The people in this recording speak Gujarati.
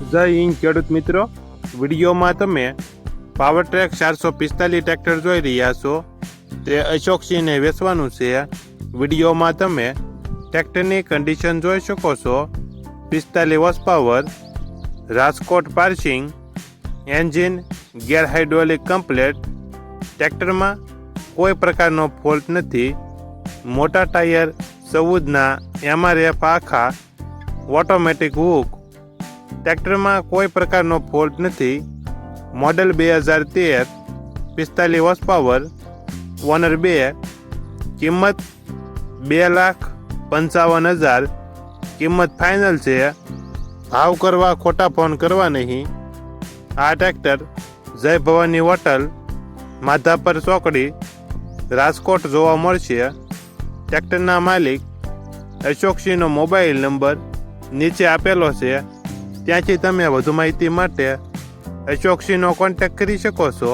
જય હિન્દ ખેડૂત મિત્રો, વિડીયોમાં તમે પાવરટ્રેક 445 ટ્રેક્ટર જોઈ રહ્યા છો. તે અશોકસિંહને વેચવાનું છે. વિડીયોમાં તમે ટ્રેક્ટરની કન્ડિશન જોઈ શકો છો. 45 horse power, Rajkot passing, engine gear hydraulic complete. ટ્રેક્ટરમાં કોઈ પ્રકારનો ફોલ્ટ નથી. મોટા ટાયર 14ના MRF આખા, ઓટોમેટિક હૂક. ટ્રેક્ટરમાં કોઈ પ્રકારનો ફોલ્ટ નથી. Model 2013, 45 horse power, owner 2. કિંમત 2,55,000 કિંમત ફાઇનલ છે. ભાવ કરવા ખોટા ફોન કરવા નહીં. આ ટ્રેક્ટર જય ભવાની હોટલ, માધાપર ચોકડી, રાજકોટ જોવા મળશે. ટ્રેક્ટરના માલિક અશોકસિંહનો મોબાઈલ નંબર નીચે આપેલો છે. ત્યાંથી તમે વધુ માહિતી માટે અશોકસિંહનો કોન્ટેક્ટ કરી શકો છો.